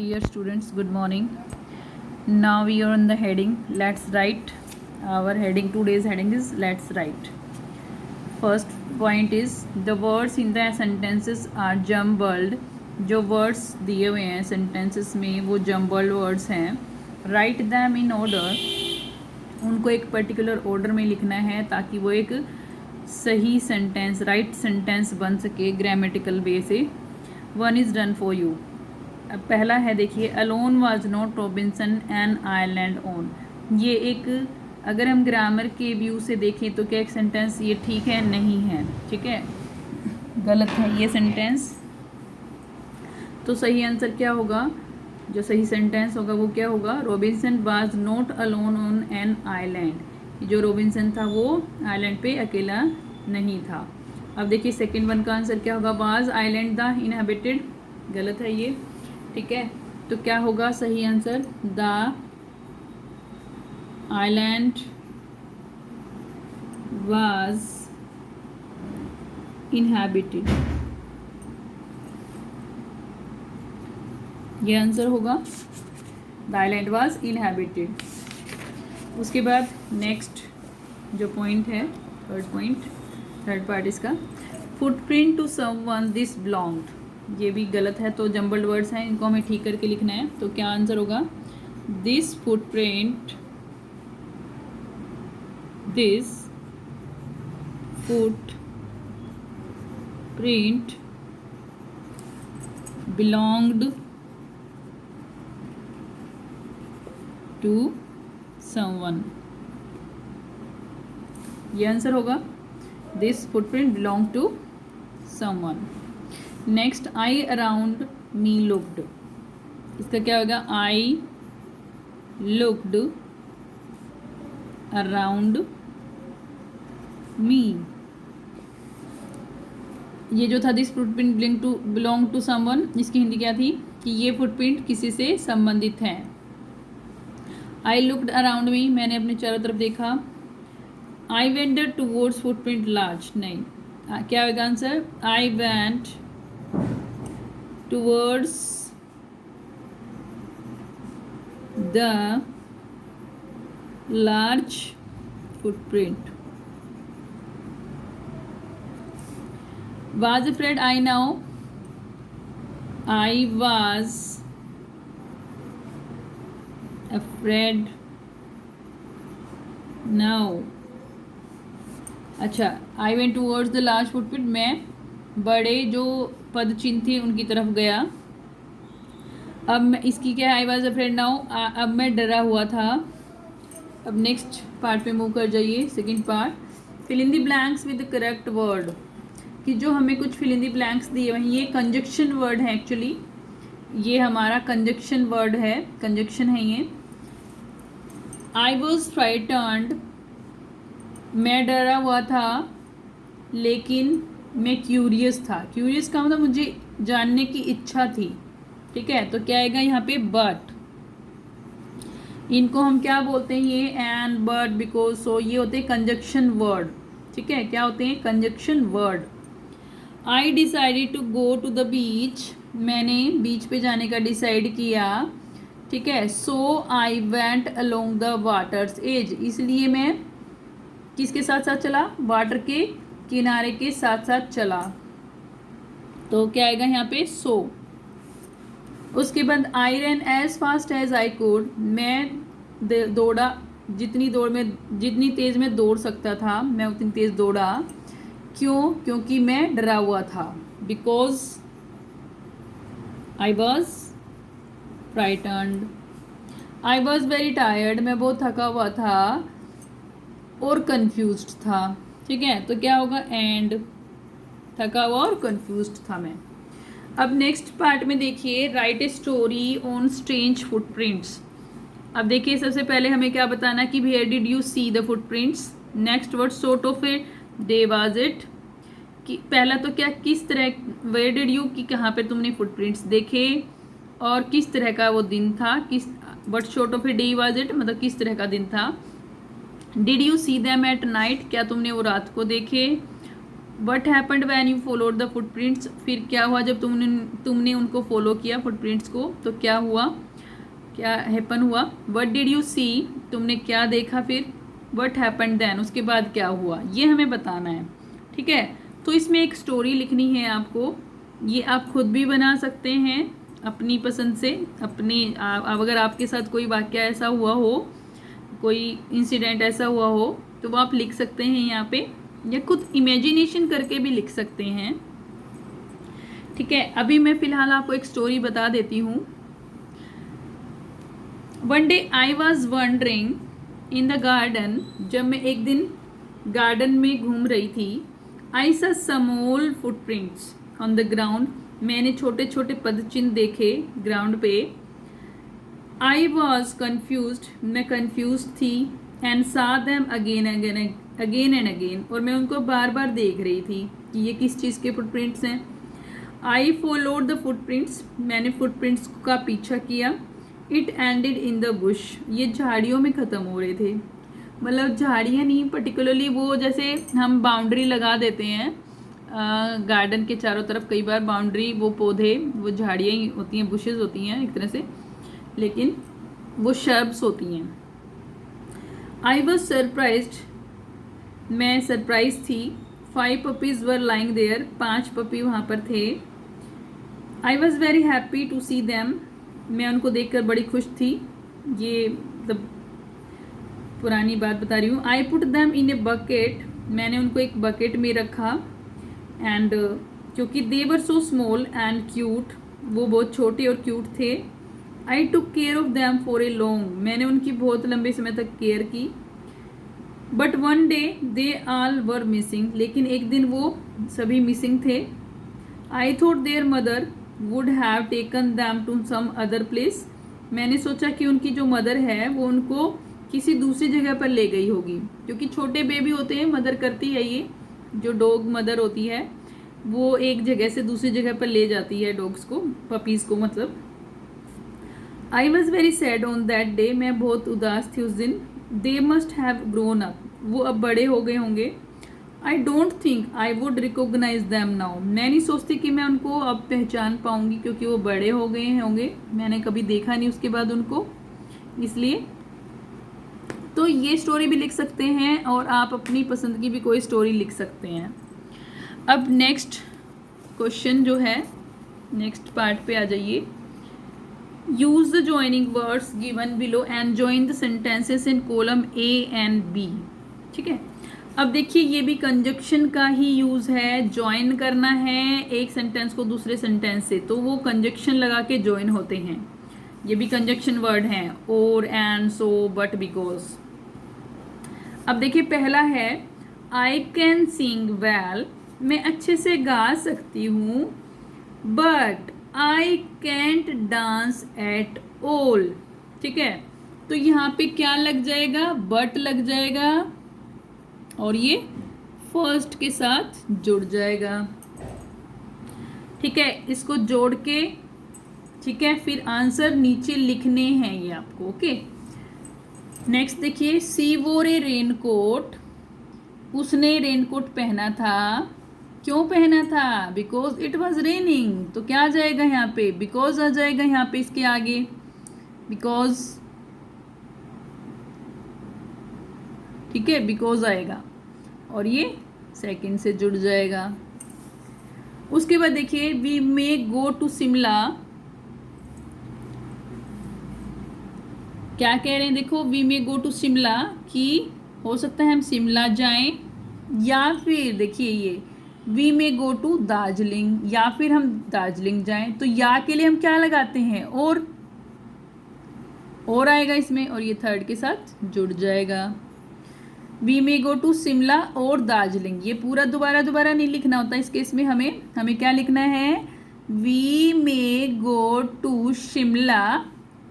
Dear students, good morning. Now we are on the heading. Let's write. Our heading, today's heading is let's write. First point is the words in the sentences are jumbled. जो words दिए हुए हैं sentences में वो jumbled words हैं. Write them in order. उनको एक particular order में लिखना है ताकि वो एक सही सेंटेंस राइट सेंटेंस बन सके ग्रामेटिकल वे से. One is done for you. अब पहला है, देखिए, alone was not Robinson an island own. ये एक, अगर हम ग्रामर के व्यू से देखें तो क्या एक सेंटेंस ये ठीक है? नहीं है. ठीक है, गलत है ये सेंटेंस. तो सही आंसर क्या होगा? जो सही सेंटेंस होगा वो क्या होगा? Robinson was not alone on an island. जो रॉबिन्सन था वो आइलैंड पे अकेला नहीं था. अब देखिए सेकंड वन का आंसर क्या होगा? Was island the inhabited. गलत है ये. ठीक है, तो क्या होगा सही answer? The island was inhabited. ये आंसर होगा. The island was inhabited. उसके बाद नेक्स्ट जो पॉइंट है, थर्ड पार्ट इसका, footprint to someone this belonged. ये भी गलत है. तो जम्बल्ड वर्ड्स हैं, इनको हमें ठीक करके लिखना है. तो क्या आंसर होगा? This footprint belonged to someone. ये आंसर होगा. This footprint belong to someone. Next, I around me looked. इसका क्या होगा? I looked around me. ये जो था this footprint belong to someone, इसकी हिंदी क्या थी? कि ये फुटप्रिंट किसी से संबंधित है. आई लुक्ड अराउंड मी, मैंने अपने चारों तरफ देखा. I wanted towards footprint large. नहीं, क्या होगा answer? I went towards the large footprint. Was afraid. I now. I was afraid now. अच्छा, I went towards the large footprint, मैं बड़े जो पद चिन्ह थे उनकी तरफ गया. अब मैं इसकी क्या है? आई वॉज अफ्रेड नाउ, अब मैं डरा हुआ था. अब नेक्स्ट पार्ट पे मूव कर जाइए. Second part, fill in the blanks with the correct word. कि जो हमें कुछ फिल इन द ब्लैंक्स दिए हुए हैं, ये कंजक्शन वर्ड है. एक्चुअली ये हमारा कंजक्शन वर्ड है, कंजक्शन है ये. आई वॉज फ्राइटन्ड, मैं डरा हुआ था लेकिन मैं क्यूरियस था. क्यूरियस का मतलब मुझे जानने की इच्छा थी. ठीक है, तो क्या आएगा यहाँ पे? बट. इनको हम क्या बोलते हैं? ये एंड, बट, बिकॉज, सो, ये होते हैं कंजक्शन वर्ड. ठीक है, क्या होते हैं? Conjunction word. I decided to go to the beach, मैंने बीच पे जाने का डिसाइड किया. ठीक है, so I went along the waters edge, इसलिए मैं किसके साथ साथ चला? वाटर के किनारे के साथ साथ चला. तो क्या आएगा यहाँ पे? सो. उसके बाद I ran as fast as I could, मैं दौड़ा जितनी तेज मैं दौड़ सकता था, मैं उतनी तेज दौड़ा. क्यों? क्योंकि मैं डरा हुआ था. Because I was frightened. I was very tired, मैं बहुत थका हुआ था और कंफ्यूज्ड था. ठीक है, तो क्या होगा? एंड. थका हुआ और कंफ्यूज्ड था मैं. अब नेक्स्ट पार्ट में देखिए, write a story on strange footprints. अब देखिए सबसे पहले हमें क्या बताना कि where did you see the footprints. Next word, sort of a day was it. कि पहला तो क्या, किस तरह, वेयर डिड यू, कि कहाँ पे तुमने फुटप्रिंट्स देखे और किस तरह का वो दिन था. किस, but short of a day was it, मतलब किस तरह का दिन था. Did you see them at night, क्या तुमने वो रात को देखे. What happened when you followed the footprints, फिर क्या हुआ जब तुमने उनको फॉलो किया फुटप्रिंट्स को, तो क्या हुआ, क्या हैपन हुआ। वट डिड यू सी, तुमने क्या देखा, फिर वट हैपेंड देन, उसके बाद क्या हुआ, ये हमें बताना है। ठीक है, तो इसमें एक स्टोरी लिखनी है आपको, ये आप खुद भी बना सकते हैं अपनी पसंद से, अगर आपके साथ कोई वाक्य ऐसा हुआ हो, कोई इंसिडेंट ऐसा हुआ हो, तो वो आप लिख सकते हैं यहाँ पे, या खुद इमेजिनेशन करके भी लिख सकते हैं। ठीक है, अभी मैं फिलहाल आपको एक स्टोरी बता देती हूँ। One day I was wondering in the garden, जब मैं एक दिन गार्डन में घूम रही थी, आई सा small footprints on the ground, मैंने छोटे छोटे पदचिन्ह देखे ग्राउंड पे। आई वॉज कन्फ्यूज्ड, मैं कन्फ्यूज थी, एंड सा देम अगेन एंड अगेन, और मैं उनको बार बार देख रही थी कि ये किस चीज़ के फुटप्रिंट्स हैं। आई फॉलोड द फुटप्रिंट्स, मैंने फुटप्रिंट्स का पीछा किया। It ended in the Bush, ये झाड़ियों में ख़त्म हो रहे थे, मतलब झाड़ियाँ नहीं पर्टिकुलरली, वो जैसे हम बाउंड्री लगा देते हैं गार्डन के चारों तरफ, कई बार बाउंड्री वो पौधे वो झाड़ियाँ ही होती हैं, बुशेस होती हैं एक तरह से, लेकिन वो शर्ब्स होती हैं। आई वॉज सरप्राइज्ड, मैं सरप्राइज थी। 5 puppies were lying there, 5 puppy वहाँ पर थे। I was very happy to see them, मैं उनको देखकर बड़ी खुश थी, ये मतलब पुरानी बात बता रही हूँ। I put them in a bucket, मैंने उनको एक बकेट में रखा। एंड क्योंकि they were so small and cute, वो बहुत छोटे और क्यूट थे। I took care of them for a long, मैंने उनकी बहुत लंबे समय तक केयर की। But one day they all were missing, लेकिन एक दिन वो सभी मिसिंग थे। I thought their mother would have taken them to some other place, मैंने सोचा कि उनकी जो मदर है वो उनको किसी दूसरी जगह पर ले गई होगी, क्योंकि छोटे बेबी होते हैं, मदर करती है, ये जो डॉग मदर होती है वो एक जगह से दूसरी जगह पर ले जाती है डॉग्स को, पपीज़ को मतलब। I was very sad on that day, मैं बहुत उदास थी उस दिन। They must have grown up, वो अब बड़े हो गए होंगे। I don't think I would recognise them now, मैं नहीं सोचती कि मैं उनको अब पहचान पाऊंगी, क्योंकि वो बड़े हो गए होंगे, मैंने कभी देखा नहीं उसके बाद उनको, इसलिए। तो ये स्टोरी भी लिख सकते हैं, और आप अपनी पसंद की भी कोई स्टोरी लिख सकते हैं। अब नेक्स्ट क्वेश्चन जो है, नेक्स्ट पार्ट पे आ जाइए। Use the joining words given below and join the sentences in column A and B. ठीक है, अब देखिए ये भी कंजक्शन का ही यूज है, ज्वाइन करना है एक सेंटेंस को दूसरे सेंटेंस से, तो वो कंजक्शन लगा के ज्वाइन होते हैं। ये भी कंजक्शन वर्ड हैं, और, एंड, सो, बट, बिकॉज। अब देखिए पहला है आई कैन सिंग वेल, मैं अच्छे से गा सकती हूँ। But I can't dance at all. ठीक है, तो यहाँ पे क्या लग जाएगा, बट लग जाएगा, और ये फर्स्ट के साथ जुड़ जाएगा। ठीक है, इसको जोड़ के, ठीक है, फिर आंसर नीचे लिखने हैं ये आपको। ओके, नेक्स्ट देखिए, सी वोर ए रेनकोट, उसने रेनकोट पहना था। क्यों पहना था, बिकॉज इट वॉज रेनिंग, तो क्या आ जाएगा यहाँ पे, बिकॉज आ जाएगा यहाँ पे इसके आगे, बिकॉज। ठीक है, बिकॉज आएगा, और ये सेकंड से जुड़ जाएगा। उसके बाद देखिए, we may go to Shimla, क्या कह रहे हैं, देखो we may go to Shimla, कि हो सकता है हम शिमला जाएं, या फिर देखिए ये we may go to Darjeeling, या फिर हम दार्जिलिंग जाएं, तो या के लिए हम क्या लगाते हैं, और आएगा इसमें, और ये थर्ड के साथ जुड़ जाएगा। We may go to Shimla और दार्जिलिंग, ये पूरा दोबारा दोबारा नहीं लिखना होता इस केस में, हमें क्या लिखना है, we may go to Shimla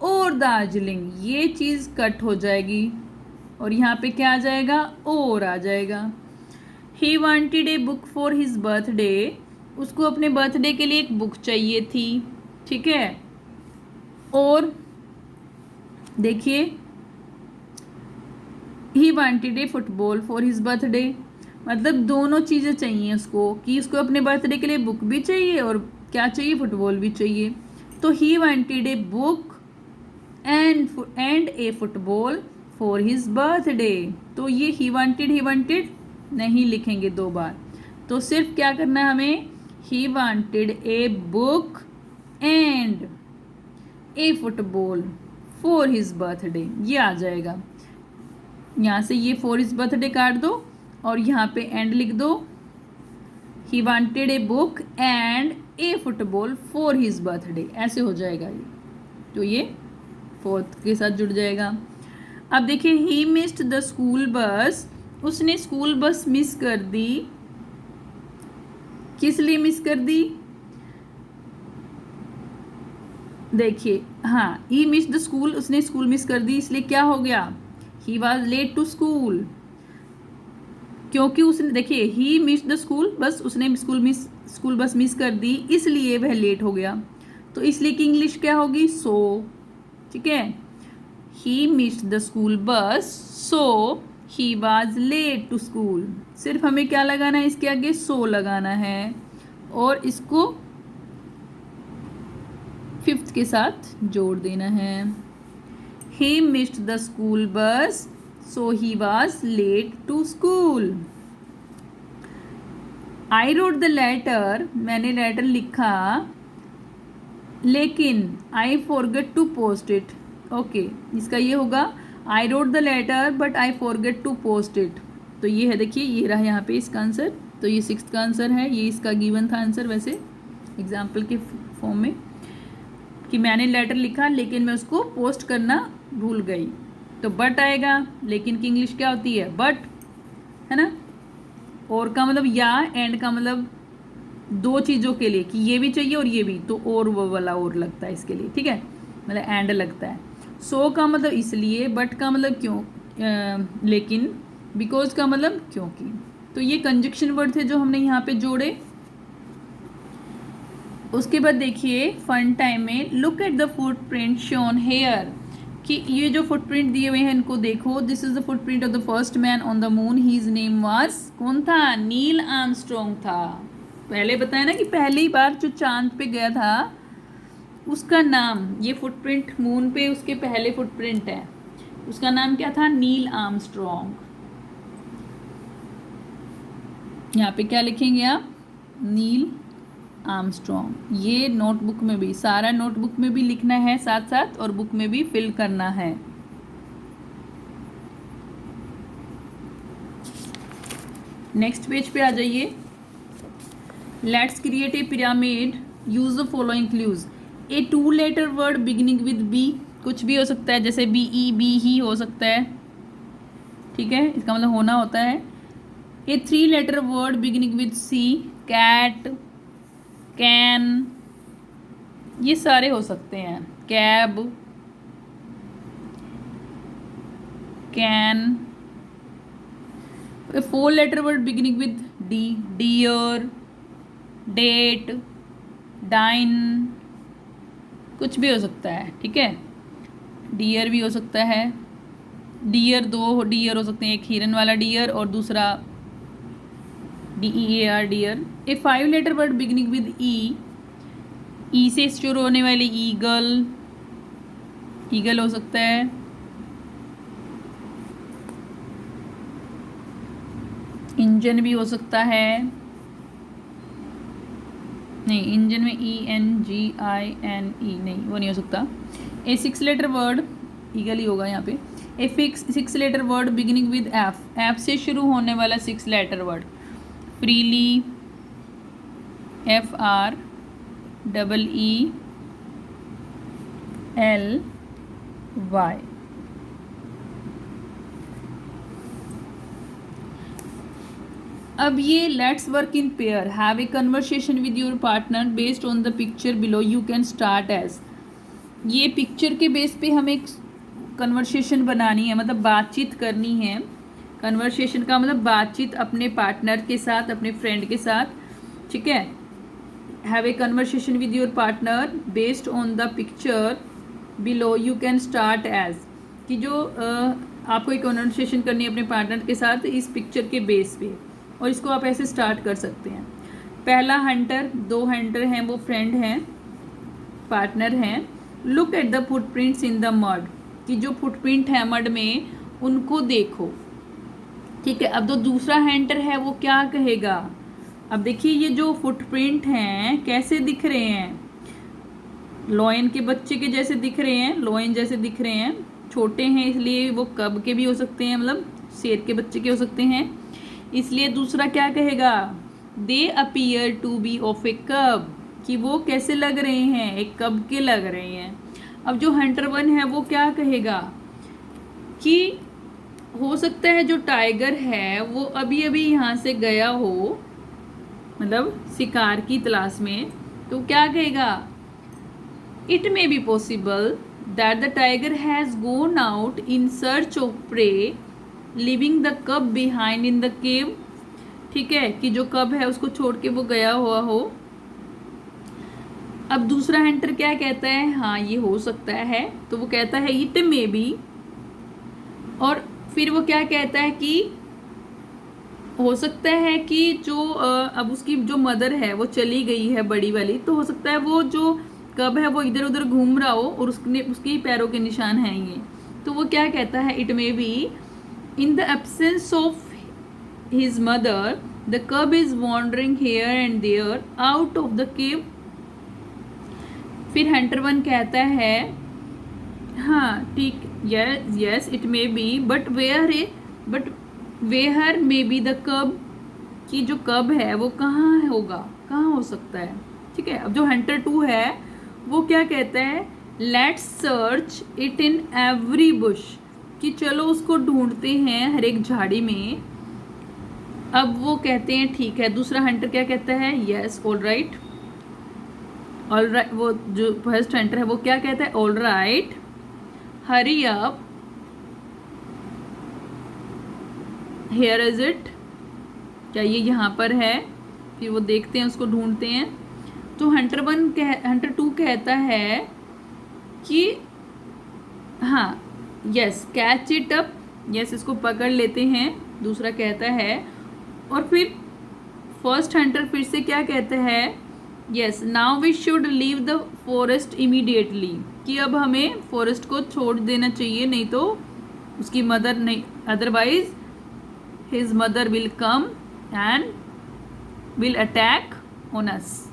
और दार्जिलिंग, ये चीज़ कट हो जाएगी, और यहाँ पे क्या आ जाएगा, और आ जाएगा। He wanted a book for his birthday, उसको अपने बर्थडे के लिए एक बुक चाहिए थी। ठीक है, और देखिए he wanted A football for his birthday, मतलब दोनों चीज़ें चाहिए उसको, कि उसको अपने बर्थडे के लिए बुक भी चाहिए और क्या चाहिए, फुटबॉल भी चाहिए। तो he wanted a book and A football for his birthday. तो ये ही वांटेड नहीं लिखेंगे 2 बार, तो सिर्फ क्या करना है हमें, he wanted a book and A football for his birthday, ये आ जाएगा। यहाँ से ये फॉर हिज बर्थडे काट दो और यहाँ पे एंड लिख दो, he wanted a book and A football for his birthday, ऐसे हो जाएगा ये। तो ये फोर्थ के साथ जुड़ जाएगा। अब देखिए, ही मिस्ड द स्कूल बस, उसने स्कूल बस मिस कर दी। किस लिए मिस कर दी, देखिए, हाँ, ही मिस्ड द स्कूल, उसने स्कूल मिस कर दी, इसलिए क्या हो गया, he was late to school. क्योंकि उसने, देखिए, ही मिस्ड द स्कूल बस, उसने स्कूल बस मिस कर दी, इसलिए वह लेट हो गया। तो इसलिए की इंग्लिश क्या होगी, सो। ठीक है, ही missed the school bus so he was late to school. सिर्फ हमें क्या लगाना है, इसके आगे सो लगाना है और इसको 5th के साथ जोड़ देना है। ही missed the school bus so he was late to school. I wrote the letter, मैंने लेटर लिखा, लेकिन I forget to post it. Okay, इसका ये होगा, I wrote the letter but I forget to post it. तो ये है, देखिए, ये रहा यहाँ पे इसका आंसर। तो ये 6th का आंसर है, ये इसका गिवन था आंसर वैसे एग्जाम्पल के फॉर्म में, कि मैंने लेटर लिखा लेकिन मैं उसको पोस्ट करना भूल गई। तो बट आएगा, लेकिन की इंग्लिश क्या होती है, बट, है ना। और का मतलब या, एंड का मतलब 2 चीज़ों के लिए, कि ये भी चाहिए और ये भी, तो और वो वाला और लगता है इसके लिए। ठीक है, मतलब एंड लगता है। सो का मतलब इसलिए, बट का मतलब क्यों, लेकिन, बिकॉज का मतलब क्योंकि। तो ये कंजक्शन वर्ड थे जो हमने यहाँ पे जोड़े। उसके बाद देखिए फन टाइम में, look at the footprint shown here, कि ये जो फुटप्रिंट दिए हुए हैं इनको देखो। This is the footprint of the first man on the moon, his name was, कौन था, नील आर्मस्ट्रॉन्ग था। पहले बताया ना कि पहली बार जो चांद पे गया था उसका नाम, ये फुटप्रिंट मून पे उसके पहले फुटप्रिंट है, उसका नाम क्या था, नील आर्मस्ट्रॉन्ग। यहाँ पे क्या लिखेंगे आप, नील आर्मस्ट्रॉन्ग। ये नोटबुक में भी, सारा नोटबुक में भी लिखना है साथ साथ, और बुक में भी फिल करना है। नेक्स्ट पेज पे आ जाइए। Let's create a pyramid, use the following clues. A 2 letter word beginning with B, कुछ भी हो सकता है, जैसे बी ई, बी ही हो सकता है। ठीक है, इसका मतलब होना होता है। A 3 letter word beginning with C, cat, can, ये सारे हो सकते हैं। Cab, can. 4 letter word beginning with D, dear, date, dine, कुछ भी हो सकता है। ठीक है, डियर भी हो सकता है। डियर 2 डियर हो सकते हैं, एक हिरन वाला डियर और दूसरा DEAR, dear. A 5 letter word beginning with E से शुरू होने वाली ईगल, ईगल हो सकता है। इंजन भी हो सकता है, नहीं, इंजन में ENGINE, नहीं, वो नहीं हो सकता। ए 6 लेटर वर्ड, ईगल ही होगा यहाँ पे। A 6 letter word beginning with F, F से शुरू होने वाला 6 लेटर वर्ड, फ्रीली, FREELY। अब ये let's work in pair, have a conversation with your partner based on the picture below, you can start as. ये पिक्चर के base पे हमें एक कन्वर्सेशन बनानी है, मतलब बातचीत करनी है। कन्वर्सेशन का मतलब बातचीत अपने पार्टनर के साथ, अपने फ्रेंड के साथ। ठीक है, have a conversation with your partner based on the picture below, you can start as, कि जो आपको एक कन्वर्सेशन करनी है अपने पार्टनर के साथ इस पिक्चर के बेस पे। और इसको आप ऐसे स्टार्ट कर सकते हैं। पहला हंटर, 2 हंटर हैं, वो फ्रेंड हैं, पार्टनर हैं। Look at the footprints in the mud, कि जो फुटप्रिंट है मड में उनको देखो। ठीक है, अब जो दूसरा हंटर है वो क्या कहेगा? अब देखिए ये जो फुटप्रिंट हैं कैसे दिख रहे हैं? लॉयन के बच्चे के जैसे दिख रहे हैं, लॉयन जैसे दिख रहे हैं, छोटे हैं इसलिए वो कब के भी हो सकते हैं, मतलब शेर के बच्चे के हो सकते हैं। इसलिए दूसरा क्या कहेगा? They appear to be of a cub, कि वो कैसे लग रहे हैं? एक कब के लग रहे हैं। अब जो हंटर 1 है वो क्या कहेगा? कि हो सकता है जो टाइगर है वो अभी अभी यहाँ से गया हो, मतलब शिकार की तलाश में, तो क्या कहेगा? It may be possible that the tiger has gone out in search of prey, leaving the cub behind in the cave. ठीक है, कि जो कब है उसको छोड़ के वो गया हुआ हो। अब दूसरा हंटर क्या कहता है? हाँ ये हो सकता है, तो वो कहता है इट मे बी। और फिर वो क्या कहता है कि हो सकता है कि जो अब उसकी जो मदर है वो चली गई है बड़ी वाली, तो हो सकता है वो जो कब है वो इधर उधर घूम रहा हो और उसके पैरों के निशान हैं ये। तो वो क्या कहता है? It may be in the absence of his mother the cub is wandering here and there out of the cave. फिर हंटर 1 कहता है हाँ ठीक, yes it may be, but where may be the cub, कि जो कब है वो कहाँ होगा, कहाँ हो सकता है। ठीक है, अब जो हंटर 2 है वो क्या कहता है? Let's search it in every Bush, कि चलो उसको ढूंढते हैं हर एक झाड़ी में। अब वो कहते हैं ठीक है। दूसरा हंटर क्या कहता है? Yes all right. वो जो फर्स्ट हंटर है वो क्या कहता है? All right, hurry up, here is it, क्या ये यहाँ पर है? फिर वो देखते हैं, उसको ढूंढते हैं। तो हंटर 2 कहता है कि हाँ yes catch it up, yes इसको पकड़ लेते हैं, दूसरा कहता है। और फिर फर्स्ट हंटर फिर से क्या कहता है? Yes now we should leave the forest immediately, कि अब हमें फॉरेस्ट को छोड़ देना चाहिए, नहीं तो उसकी मदर नहीं, otherwise his mother will come and will attack on us.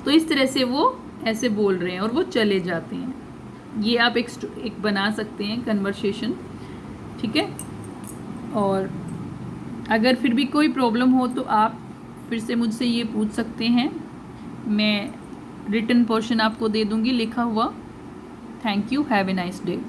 तो इस तरह से वो ऐसे बोल रहे हैं और वो चले जाते हैं। ये आप एक बना सकते हैं कन्वर्सेशन। ठीक है, और अगर फिर भी कोई प्रॉब्लम हो तो आप फिर से मुझसे ये पूछ सकते हैं, मैं रिटन पोर्शन आपको दे दूंगी लिखा हुआ। Thank you, have a nice day.